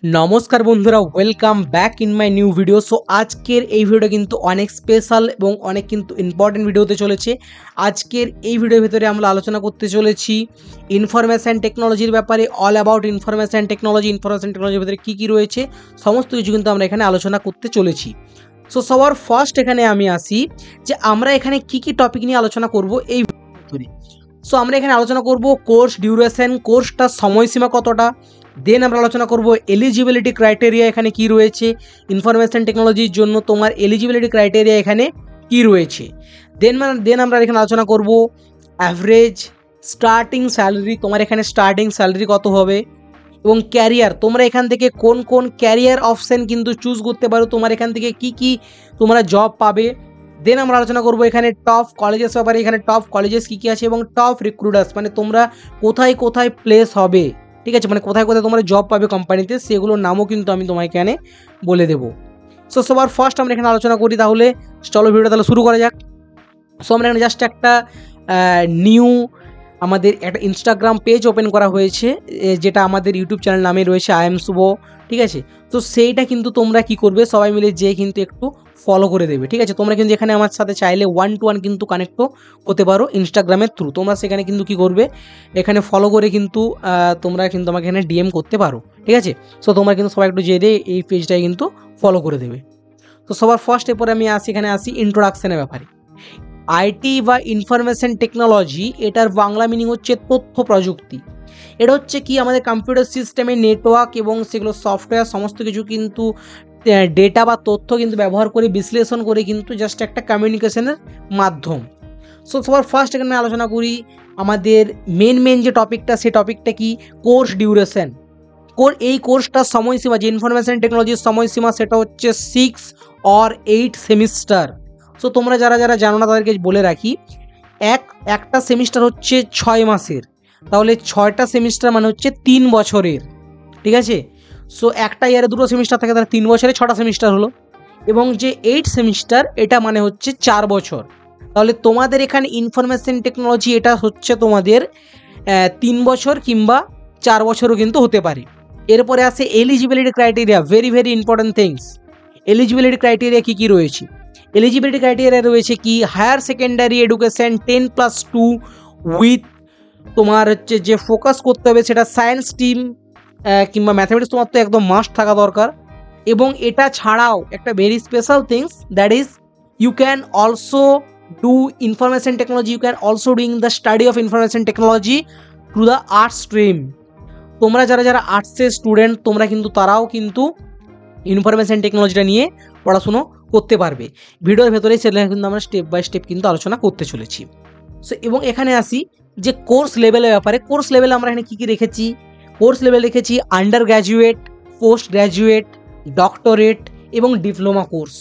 नमस्कार बंधुरा welcome back in my new video. So आजकेर এই ভিডিওটা কিন্তু অনেক স্পেশাল এবং অনেক কিন্তু ইম্পর্টেন্ট ভিডিও হতে চলেছে। আজকের এই ভিডিওর ভিতরে আমরা আলোচনা করতে চলেছি ইনফরমেশন টেকনোলজির ব্যাপারে, অল অ্যাবাউট ইনফরমেশন টেকনোলজির ভিতরে কী কী রয়েছে সমস্ত কিছু কিন্তু আমরা এখানে আলোচনা করতে চলেছি। সো সবার ফার্স্ট এখানে আমি আসি যে আমরা এখানে কী কী টপিক নিয়ে আলোচনা করব এই ভিডিওতে। সো আমরা এখানে আলোচনা করব কোর্স ডিউরেশন, কোর্সটার সময়সীমা কতটা, দেন আমরা আলোচনা করব এলিজিবিলিটি ক্রাইটেরিয়া এখানে কি রয়েছে, ইনফরমেশন টেকনোলজির জন্য তোমার এলিজিবিলিটি ক্রাইটেরিয়া এখানে কি রয়েছে, দেন আমরা এখানে আলোচনা করব অ্যাভারেজ স্টার্টিং স্যালারি, তোমার এখানে স্টার্টিং স্যালারি কত হবে, এবং ক্যারিয়ার তোমরা এখান থেকে কোন কোন ক্যারিয়ার অপশান কিন্তু চুজ করতে পারো, তোমার এখান থেকে কি কি তোমরা জব পাবে। দেন আমরা আলোচনা করব এখানে টপ কলেজেস ব্যাপারে, এখানে টপ কলেজেস কী কী আছে এবং টপ রিক্রুটার্স মানে তোমরা কোথায় কোথায় প্লেস হবে, ঠিক আছে, মানে কোথায় কোথায় তোমরা জব পাবে কোম্পানিতে, সেগুলোর নামও কিন্তু আমি তোমায় এখানে বলে দেবো। সো সবার ফার্স্ট আমরা এখানে আলোচনা করি, তাহলে চলো ভিডিওটা তাহলে শুরু করা যাক। সো আমরা এখানে জাস্ট একটা নিউ আমাদের একটা ইনস্টাগ্রাম পেজ ওপেন করা হয়েছে, যেটা আমাদের ইউটিউব চ্যানেল নামে রয়েছে আই এম শুভ, ঠিক আছে। তো সেইটা কিন্তু তোমরা কি করবে, সবাই মিলে যেয়ে কিন্তু একটু ফলো করে দেবে, ঠিক আছে। তোমরা কিন্তু এখানে আমার সাথে চাইলে 1-to-1 কিন্তু কানেক্টও হতে পারো ইনস্টাগ্রামের থ্রু, তোমরা সেখানে কিন্তু কি করবে, এখানে ফলো করে কিন্তু তোমরা কিন্তু আমাকে এখানে ডিএম করতে পারো, ঠিক আছে। সো তোমরা কিন্তু সবাই একটু যেয়ে এই পেজটাই কিন্তু ফলো করে দেবে। তো সবার ফার্স্ট এরপরে আমি এখানে আসি ইন্ট্রোডাকশনের ব্যাপারে। আইটি বা ইনফরমেশন টেকনোলজি, এটার বাংলা মিনিং হচ্ছে তথ্য প্রযুক্তি। এটা হচ্ছে কি আমাদের কম্পিউটার সিস্টেমে নেটওয়ার্ক এবং সেগুলো সফটওয়্যার সমস্ত কিছু কিন্তু ডেটা বা তথ্য কিন্তু ব্যবহার করে বিশ্লেষণ করে কিন্তু জাস্ট একটা কমিউনিকেশনের মাধ্যম। সো সবার ফার্স্ট এখানে আলোচনা করি আমাদের মেন যে টপিকটা, সেই টপিকটা কি, কোর্স ডিউরেশন। এই কোর্সটার সময়সীমা, যে ইনফরমেশন টেকনোলজির সময়সীমা, সেটা হচ্ছে 6 or 8 সেমিস্টার। সো তোমরা যারা যারা জানো না তাদেরকে বলে রাখি, একটা সেমিস্টার হচ্ছে 6 মাসের, তাহলে 6টা সেমিস্টার মানে হচ্ছে 3 বছরের, ঠিক আছে। সো একটা ইয়ারে 2টো সেমিস্টার থাকে, তাহলে 3 বছরে 6টা সেমিস্টার হলো, এবং যে 8 সেমিস্টার এটা মানে হচ্ছে 4 বছর। তাহলে তোমাদের এখানে ইনফরমেশন টেকনোলজি এটা হচ্ছে তোমাদের 3 বছর কিংবা 4 বছরও কিন্তু হতে পারে। এরপরে আসে eligibility criteria, very important things. Eligibility criteria কী কী রয়েছে, এলিজিবিলিটি ক্রাইটেরিয়া রয়েছে কি, হায়ার সেকেন্ডারি এডুকেশন 10+2 উইথ তোমার হচ্ছে যে ফোকাস করতে হবে সেটা সায়েন্স স্ট্রিম কিংবা ম্যাথামেটিক্স, তোমার তো একদম মাস্ট থাকা দরকার। এবং এটা ছাড়াও একটা very special things, that is you can also do information technology, you can also doing the study of information technology through the arts stream. তোমরা যারা যারা আর্টসের স্টুডেন্ট, তোমরা কিন্তু তারাও কিন্তু ইনফরমেশন টেকনোলজিটা নিয়ে পড়াশুনো করতে পারবে। ভিডিওর ভেতরে সেটা কিন্তু আমরা স্টেপ বাই স্টেপ কিন্তু আলোচনা করতে চলেছি। সো এবং এখানে আসি যে কোর্স লেভেলের ব্যাপারে। কোর্স লেভেলে আমরা এখানে কী কী রেখেছি, কোর্স লেভেল রেখেছি under graduate, post graduate, doctorate এবং ডিপ্লোমা কোর্স।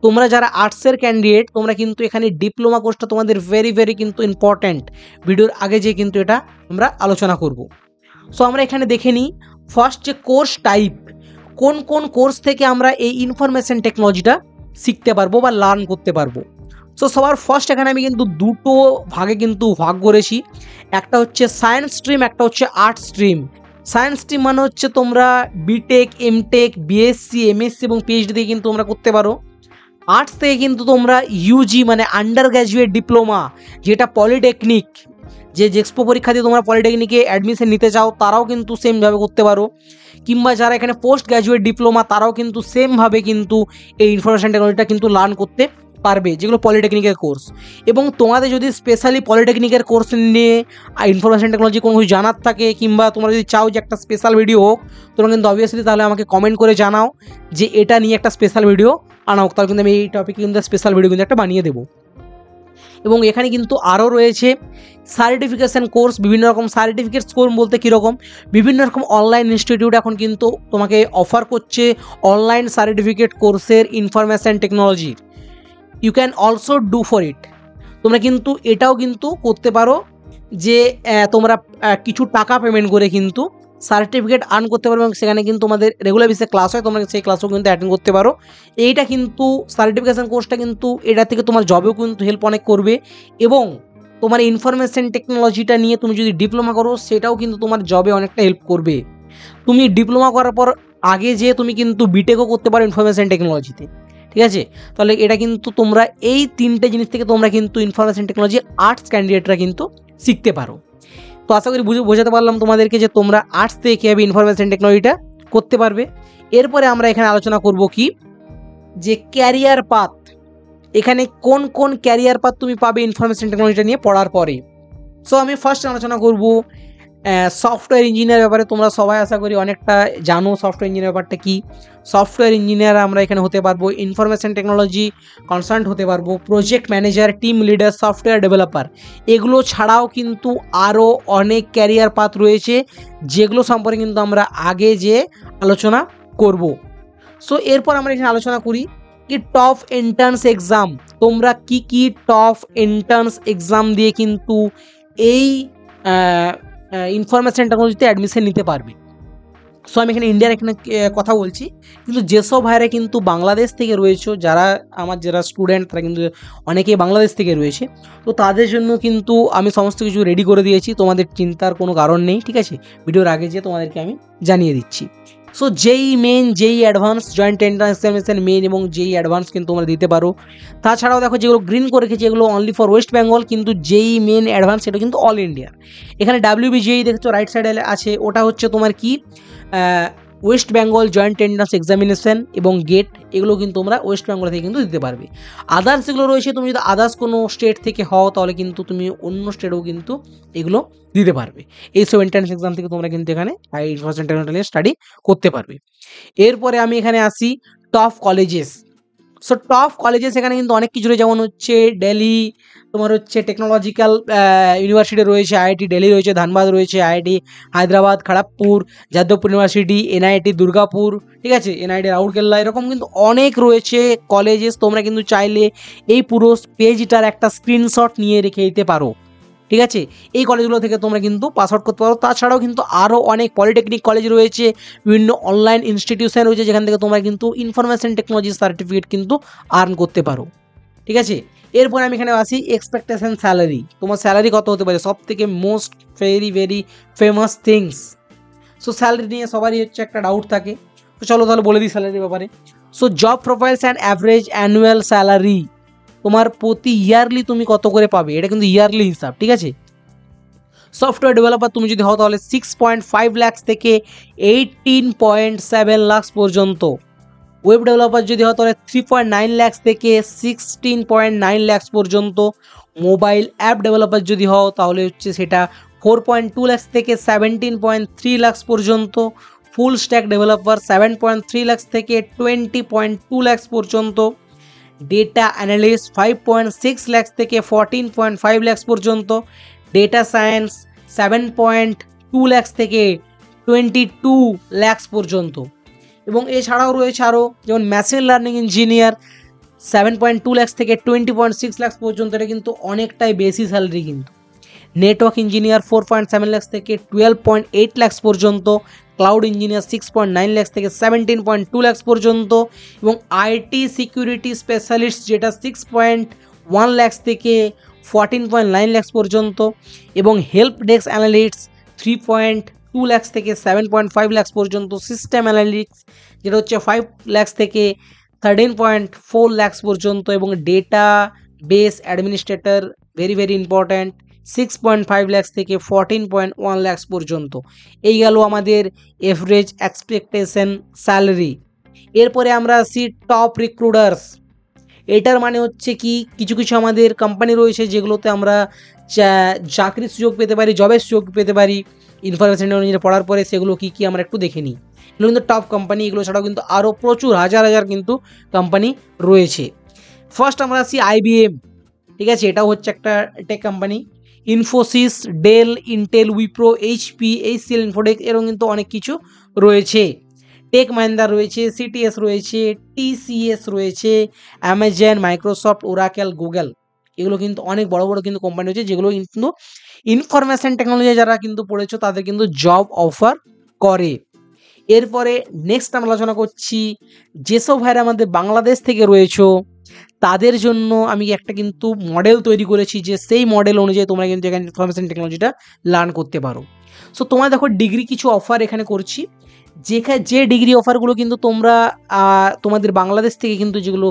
তোমরা যারা আর্টসের ক্যান্ডিডেট, তোমরা কিন্তু এখানে ডিপ্লোমা কোর্সটা তোমাদের ভেরি কিন্তু ইম্পর্ট্যান্ট। ভিডিওর আগে যে কিন্তু এটা আমরা আলোচনা করব। সো আমরা এখানে দেখে নিই ফার্স্ট যে কোর্স টাইপ, কোন কোন কোর্স থেকে আমরা এই ইনফরমেশন টেকনোলজিটা শিখতে পারবো বা লার্ন করতে পারবো। সো সবার ফার্স্ট এখানে আমি কিন্তু দুটো ভাগে কিন্তু ভাগ করেছি, একটা হচ্ছে সায়েন্স স্ট্রিম, একটা হচ্ছে আর্টস স্ট্রিম। সায়েন্স স্ট্রিম মানে হচ্ছে তোমরা বিটেক, এমটেক, বিএসসি, এমএসসি এবং পিএইচডি দিয়ে কিন্তু তোমরা করতে পারো। আর্টস থেকে কিন্তু তোমরা ইউজি মানে আন্ডার গ্র্যাজুয়েট ডিপ্লোমা, যেটা পলিটেকনিক, যে এক্সপো পরীক্ষা দিয়ে তোমরা পলিটেকনিকে অ্যাডমিশন নিতে চাও, তারাও কিন্তু সেমভাবে করতে পারো। কিংবা যারা এখানে পোস্ট গ্র্যাজুয়েট ডিপ্লোমা, তারাও কিন্তু সেমভাবে কিন্তু এই ইনফরমেশন টেকনোলজিটা কিন্তু লার্ন করতে পারবে, যেগুলো পলিটেকনিকের কোর্স। এবং তোমাদের যদি স্পেশালি পলিটেকনিকের কোর্স নিয়ে ইনফরমেশন টেকনোলজি কোনো কিছু জানার থাকে, কিংবা তোমরা যদি চাও যে একটা স্পেশাল ভিডিও হোক, তোমরা কিন্তু অবভিয়াসলি তাহলে আমাকে কমেন্ট করে জানাও যে এটা নিয়ে একটা স্পেশাল ভিডিও আনা হোক, তাহলে কিন্তু আমি এই টপিকে কিন্তু স্পেশাল ভিডিও কিন্তু একটা বানিয়ে দেবো। এবং এখানে কিন্তু আরও রয়েছে সার্টিফিকেশান কোর্স, বিভিন্ন রকম সার্টিফিকেট কোর্স বলতে কীরকম, বিভিন্ন রকম অনলাইন ইনস্টিটিউট এখন কিন্তু তোমাকে অফার করছে অনলাইন সার্টিফিকেট কোর্সের ইনফরমেশান টেকনোলজির। You can also do for it, তোমরা কিন্তু এটাও কিন্তু করতে পারো যে তোমরা কিছু টাকা পেমেন্ট করে কিন্তু সার্টিফিকেট আর্ন করতে পারো, এবং সেখানে কিন্তু তোমাদের রেগুলার বেসিসে ক্লাস হয়, তোমরা সেই ক্লাসও কিন্তু অ্যাটেন্ড করতে পারো। এইটা কিন্তু সার্টিফিকেশান কোর্সটা কিন্তু এটা থেকে তোমার জবেও কিন্তু হেল্প অনেক করবে, এবং তোমার ইনফরমেশন টেকনোলজিটা নিয়ে তুমি যদি ডিপ্লোমা করো, সেটাও কিন্তু তোমার জবে অনেকটা হেল্প করবে। তুমি ডিপ্লোমা করার পর আগে যে তুমি কিন্তু বিটেকও করতে পারো ইনফরমেশন টেকনোলজিতে, ঠিক আছে। তাহলে এটা কিন্তু তোমরা এই তিনটে জিনিস থেকে তোমরা কিন্তু ইনফরমেশন টেকনোলজি আর্টস ক্যান্ডিডেটরা কিন্তু শিখতে পারো। তো আশা করি বোঝাতে পারলাম তোমাদেরকে যে তোমরা আর্টস থেকে কীভাবে ইনফরমেশন টেকনোলজিটা করতে পারবে। এরপরে আমরা এখানে আলোচনা করব কি, যে ক্যারিয়ার পাথ, এখানে কোন কোন ক্যারিয়ার পাথ তুমি পাবে ইনফরমেশন টেকনোলজিটা নিয়ে পড়ার পরে। সো আমি ফার্স্ট আলোচনা করব সফটওয়্যার ইঞ্জিনিয়ার ব্যাপারে। তোমরা সবাই আশা করি অনেকটা জানো সফটওয়্যার ইঞ্জিনিয়ার ব্যাপারটা কি। সফটওয়্যার ইঞ্জিনিয়ার আমরা এখানে হতে পারবো, ইনফরমেশন টেকনোলজি কনসাল্ট হতে পারবো, project manager, team leader, software developer. এগুলো ছাড়াও কিন্তু আরও অনেক ক্যারিয়ার পাথ রয়েছে, যেগুলো সম্পর্কে কিন্তু আমরা আগে যে আলোচনা করব। সো এরপর আমরা এখানে আলোচনা করি কি টপ এন্ট্রান্স এক্সাম, তোমরা কি কি টপ এন্ট্রান্স এক্সাম দিয়ে কিন্তু এই ইনফরমেশন টেকনোলজিতে অ্যাডমিশন নিতে পারবে। সো আমি এখানে ইন্ডিয়ার এখানে কথা বলছি, কিন্তু যেসব ভাইরা কিন্তু বাংলাদেশ থেকে রয়েছে, যারা স্টুডেন্ট তারা কিন্তু অনেকেই বাংলাদেশ থেকে রয়েছে, তো তাদের জন্য কিন্তু আমি সমস্ত কিছু রেডি করে দিয়েছি, তোমাদের চিন্তার কোনো কারণ নেই, ঠিক আছে। ভিডিওর আগে যে তোমাদেরকে আমি জানিয়ে দিচ্ছি। সো যেই মেন, যেই advance, joint entrance examination main এবং যেই অ্যাডভান্স কিন্তু তোমরা দিতে পারো। তাছাড়াও দেখো যেগুলো গ্রিন করে রেখেছি এগুলো অনলি ফর ওয়েস্ট বেঙ্গল, কিন্তু যেই মেন অ্যাডভান্স সেটা কিন্তু অল ইন্ডিয়ার। এখানে WBJEE দেখছো রাইট সাইডে আছে, ওটা হচ্ছে তোমার কি West Bengal joint entrance examination এবং গেট, এগুলো কিন্তু তোমরা ওয়েস্ট বেঙ্গল থেকে কিন্তু দিতে পারবে। আদার্স এগুলো রয়েছে, তুমি যদি আদার্স কোনো স্টেট থেকে হও তাহলে কিন্তু তুমি অন্য স্টেটেও কিন্তু এগুলো দিতে পারবে। এইসব এন্ট্রান্স এক্সাম থেকে তোমরা কিন্তু এখানে ইনফরমেশন টেকনোলজি স্টাডি করতে পারবে। এরপরে আমি এখানে আসি top colleges. So top colleges এখানে কিন্তু অনেক কিছু রয়েছে, যেমন হচ্ছে দিল্লি, তোমার হচ্ছে টেকনোলজিক্যাল ইউনিভার্সিটি রয়েছে, IIT দিল্লি রয়েছে, ধানবাদ রয়েছে, IIT Hyderabad, Kharagpur, Jadavpur university, NIT Durgapur, ঠিক আছে, NIT রাউরকেল্লা, এরকম কিন্তু অনেক রয়েছে কলেজেস। তোমরা কিন্তু চাইলে এই পুরো পেজটার একটা স্ক্রিনশট নিয়ে রেখে দিতে পারো, ঠিক আছে। এই কলেজগুলো থেকে তোমরা কিন্তু পাস আউট করতে পারো। তাছাড়াও কিন্তু আরও অনেক পলিটেকনিক কলেজ রয়েছে, বিভিন্ন অনলাইন ইনস্টিটিউশন রয়েছে, যেখান থেকে তোমরা কিন্তু ইনফরমেশন টেকনোলজি সার্টিফিকেট কিন্তু আর্ন করতে পারো, ঠিক আছে। এরপর আমি এখানে আসি এক্সপেকটেশন স্যালারি, তোমার স্যালারি কত হতে পারে, সব থেকে most very famous things. So salary নিয়ে সবারই হচ্ছে একটা ডাউট থাকে, তো চলো তাহলে বলে দিই স্যালারির ব্যাপারে। So job profiles and average annual salary, তোমার প্রতি ইয়ারলি তুমি কত করে পাবে, এটা কিন্তু ইয়ারলি হিসাব, ঠিক আছে। সফটওয়্যার ডেভেলপার তুমি যদি হও তাহলে 6.5 লাখস থেকে 18.7 লাখস পর্যন্ত। ওয়েব ডেভেলপার যদি হও তাহলে 3.9 লাখস থেকে 16.9 লাখস পর্যন্ত। মোবাইল অ্যাপ ডেভেলপার যদি হও তাহলে হচ্ছে সেটা 4.2 লাখস থেকে 17.3 লাখস পর্যন্ত। ফুল স্ট্যাক ডেভেলপার 7.3 লাখস থেকে 20.2 লাখস পর্যন্ত। ডেটা অ্যানালিস্ট 5.6 লাখস থেকে 14.5 লাখস পর্যন্ত। ডেটা সায়েন্স 7.2 লাখস থেকে 22 লাখস পর্যন্ত। এবং এছাড়াও রয়েছে আরও, যেমন মেশিন লার্নিং ইঞ্জিনিয়ার 7.2 লাখস থেকে 20.6 লাখস পর্যন্ত, এটা কিন্তু অনেকটাই বেশি স্যালারি কিন্তু। নেটওয়ার্ক ইঞ্জিনিয়ার 4.7 লাখস থেকে 12.8 লাখস পর্যন্ত। ক্লাউড ইঞ্জিনিয়ার 6.9 লাখস থেকে 17.2 লাখস পর্যন্ত। এবং IT সিকিউরিটি স্পেশালিস্ট যেটা 6.1 লাখস থেকে 14.9 লাখস পর্যন্ত। এবং হেল্প ডেস্ক অ্যানালিস্ট 3.2 লাখস থেকে 7.5 লাখস পর্যন্ত। সিস্টেম অ্যানালিস্ট যেটা হচ্ছে 5 লাখস থেকে 13.4 লাখস পর্যন্ত। এবং data base administrator very important 6.5 lakhs থেকে 14.1 লাখস পর্যন্ত। এই গেল আমাদের এভারেজ এক্সপেকটেশন স্যালারি। এরপরে আমরা আসি টপ রিক্রুটার্স। এটার মানে হচ্ছে কি, কিছু আমাদের কোম্পানি রয়েছে যেগুলোতে আমরা চাকরির সুযোগ পেতে পারি, জবের সুযোগ পেতে পারি ইনফরমেশন টেকনোলজি পড়ার পরে। সেগুলো কি আমরা একটু দেখে নিই। এগুলো কিন্তু টপ কোম্পানি, এগুলো ছাড়াও কিন্তু আরও প্রচুর হাজার কিন্তু কোম্পানি রয়েছে। ফার্স্ট আমরা আসি IBM, ঠিক আছে, এটাও হচ্ছে একটা tech company. Infosys, Dell, Intel, Wipro, HP, HCL Infotech, এরকম কিন্তু অনেক কিছু রয়েছে। টেক মাহিন্দ্রা রয়েছে, CTS রয়েছে, TCS রয়েছে, অ্যামাজন, মাইক্রোসফট, ওরাকেল, গুগল, এগুলো কিন্তু অনেক বড় কিন্তু কোম্পানি রয়েছে, যেগুলো কিন্তু ইনফরমেশন টেকনোলজি যারা কিন্তু পড়েছো তাদের কিন্তু জব অফার করে। এরপরে নেক্সট আমরা আলোচনা করছি যেসব ভাইরা আমাদের বাংলাদেশ থেকে রয়েছো তাদের জন্য আমি একটা কিন্তু মডেল তৈরি করেছি, যে সেই মডেল অনুযায়ী তোমরা কিন্তু এখানে ইনফরমেশন টেকনোলজিটা লার্ন করতে পারো। সো তোমরা দেখো ডিগ্রি কিছু অফার এখানে করছি, যে ডিগ্রি অফারগুলো কিন্তু তোমরা তোমাদের বাংলাদেশ থেকে কিন্তু যেগুলো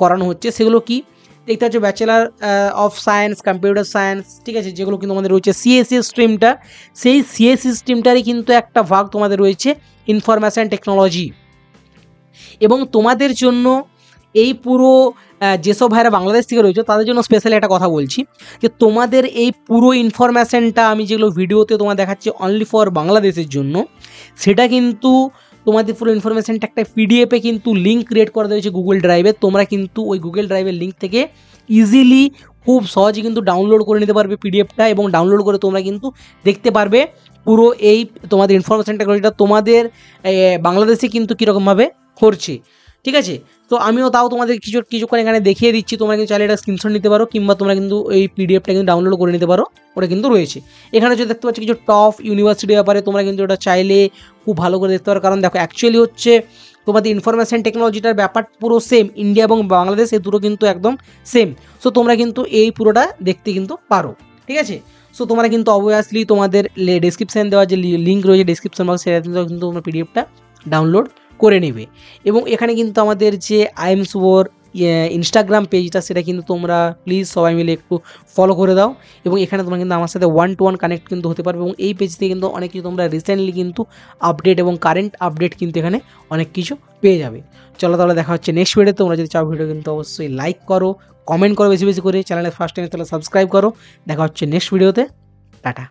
করানো হচ্ছে সেগুলো কি দেখতে পাচ্ছ, bachelor of science computer science, ঠিক আছে, যেগুলো কিন্তু আমাদের রয়েছে সিএসসি স্ট্রিমটা, সেই সিএসসি স্ট্রিমটারই কিন্তু একটা ভাগ তোমাদের রয়েছে ইনফরমেশান টেকনোলজি। এবং তোমাদের জন্য এই পুরো যেসব ভাইরা বাংলাদেশ থেকে রয়েছে তাদের জন্য স্পেশালি একটা কথা বলছি যে তোমাদের এই পুরো ইনফরমেশানটা আমি যেগুলো ভিডিওতে তোমার দেখাচ্ছি অনলি ফর বাংলাদেশের জন্য, সেটা কিন্তু তোমাদের পুরো ইনফরমেশানটা একটা পিডিএফে কিন্তু লিঙ্ক ক্রিয়েট করে দিয়েছে গুগল ড্রাইভে। তোমরা কিন্তু ওই গুগল ড্রাইভের লিঙ্ক থেকে ইজিলি খুব সহজে কিন্তু ডাউনলোড করে নিতে পারবে পিডিএফটা, এবং ডাউনলোড করে তোমরা কিন্তু দেখতে পারবে পুরো এই তোমাদের ইনফরমেশান টেকনোলজিটা তোমাদের বাংলাদেশে কিন্তু কীরকমভাবে করছে, ঠিক আছে। তো আমিও তাও তোমাদের কিছুক্ষণ এখানে দেখিয়ে দিচ্ছি, তোমরা কিন্তু চাইলে এটা স্ক্রিনশট নিতে পারো, কিংবা তোমরা কিন্তু এই পিডিএফটা কিন্তু ডাউনলোড করে নিতে পারো, ওটা কিন্তু রয়েছে এখানে। যদি দেখতে পাচ্ছ কিছু টপ ইউনিভার্সিটির ব্যাপারে, তোমরা কিন্তু ওটা চাইলে খুব ভালো করে দেখতে পারো, কারণ দেখো অ্যাকচুয়ালি হচ্ছে তোমাদের ইনফরমেশান টেকনোলজিটার ব্যাপার পুরো সেম, ইন্ডিয়া এবং বাংলাদেশ এই দুটো কিন্তু একদম সেম। সো তোমরা কিন্তু এই পুরোটা দেখতে কিন্তু পারো, ঠিক আছে। সো তোমরা কিন্তু অবভিয়াসলি তোমাদের ডেসক্রিপশান দেওয়া যে লিঙ্ক রয়েছে ডেসক্রিপশন বক্স, সেটা কিন্তু তোমরা পিডিএফটা ডাউনলোড করে নেবে। এবং এখানে কিন্তু আমাদের যে আইএমস ওর ইনস্টাগ্রাম পেজটা, সেটা কিন্তু তোমরা প্লিজ সবাই মিলে একটু ফলো করে দাও, এবং এখানে তোমরা কিন্তু আমার সাথে 1-to-1 কানেক্ট কিন্তু হতে পারবে। এবং এই পেজ থেকে কিন্তু অনেক কিছু তোমরা রিসেন্টলি কিন্তু আপডেট এবং কারেন্ট আপডেট কিন্তু এখানে অনেক কিছু পেয়ে যাবে। চলো তাহলে দেখা হচ্ছে নেক্সট ভিডিওতে। তোমরা যদি চাও ভিডিও কিন্তু অবশ্যই লাইক করো, কমেন্ট করো বেশি বেশি করে, চ্যানেলে ফার্স্ট টাইম তাহলে সাবস্ক্রাইব করো। দেখা হচ্ছে নেক্সট ভিডিওতে, টাটা।